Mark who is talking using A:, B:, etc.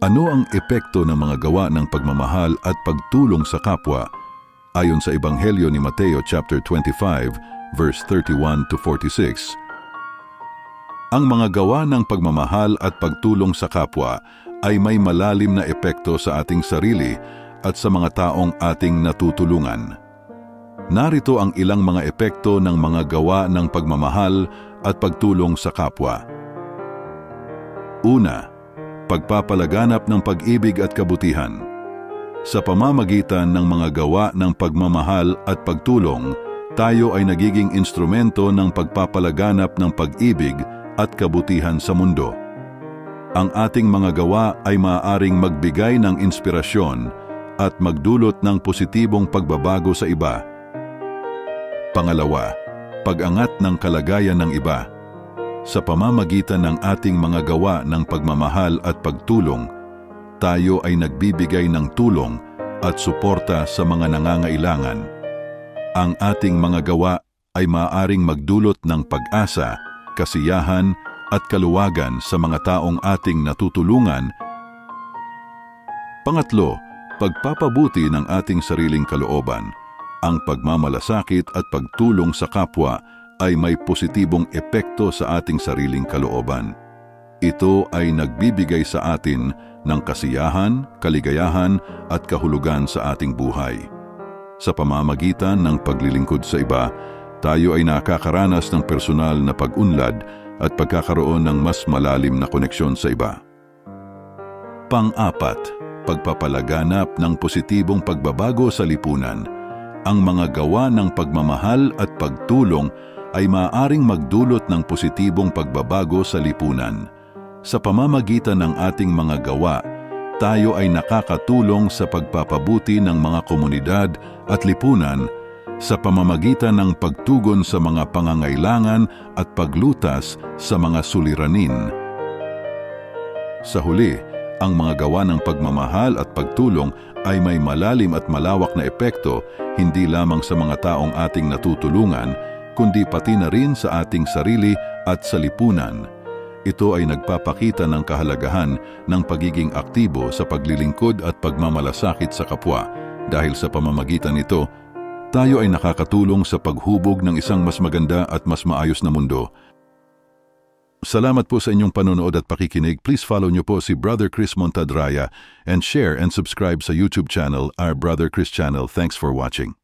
A: Ano ang epekto ng mga gawa ng pagmamahal at pagtulong sa kapwa? Ayon sa Ebanghelyo ni Mateo chapter 25, verse 31 to 46. Ang mga gawa ng pagmamahal at pagtulong sa kapwa ay may malalim na epekto sa ating sarili at sa mga taong ating natutulungan. Narito ang ilang mga epekto ng mga gawa ng pagmamahal at pagtulong sa kapwa. Una, pagpapalaganap ng pag-ibig at kabutihan. Sa pamamagitan ng mga gawa ng pagmamahal at pagtulong, tayo ay nagiging instrumento ng pagpapalaganap ng pag-ibig at kabutihan sa mundo. Ang ating mga gawa ay maaaring magbigay ng inspirasyon at magdulot ng positibong pagbabago sa iba. Pangalawa, pag-angat ng kalagayan ng iba. Sa pamamagitan ng ating mga gawa ng pagmamahal at pagtulong, tayo ay nagbibigay ng tulong at suporta sa mga nangangailangan. Ang ating mga gawa ay maaaring magdulot ng pag-asa, kasiyahan at kaluwagan sa mga taong ating natutulungan. Pangatlo, pagpapabuti ng ating sariling kalooban. Ang pagmamalasakit at pagtulong sa kapwa ay may positibong epekto sa ating sariling kalooban. Ito ay nagbibigay sa atin ng kasiyahan, kaligayahan at kahulugan sa ating buhay. Sa pamamagitan ng paglilingkod sa iba, tayo ay nakakaranas ng personal na pag-unlad at pagkakaroon ng mas malalim na koneksyon sa iba. Pang-apat, pagpapalaganap ng positibong pagbabago sa lipunan. Ang mga gawa ng pagmamahal at pagtulong ay maaaring magdulot ng positibong pagbabago sa lipunan. Sa pamamagitan ng ating mga gawa, tayo ay nakakatulong sa pagpapabuti ng mga komunidad at lipunan sa pamamagitan ng pagtugon sa mga pangangailangan at paglutas sa mga suliranin. Sa huli, ang mga gawa ng pagmamahal at pagtulong ay may malalim at malawak na epekto hindi lamang sa mga taong ating natutulungan, kundi pati na rin sa ating sarili at sa lipunan. Ito ay nagpapakita ng kahalagahan ng pagiging aktibo sa paglilingkod at pagmamalasakit sa kapwa. Dahil sa pamamagitan nito, tayo ay nakakatulong sa paghubog ng isang mas maganda at mas maayos na mundo. Salamat po sa inyong panonood at pakikinig. Please follow niyo po si Brother Chris Montadraya and share and subscribe sa YouTube channel, Our Brother Chris Channel. Thanks for watching.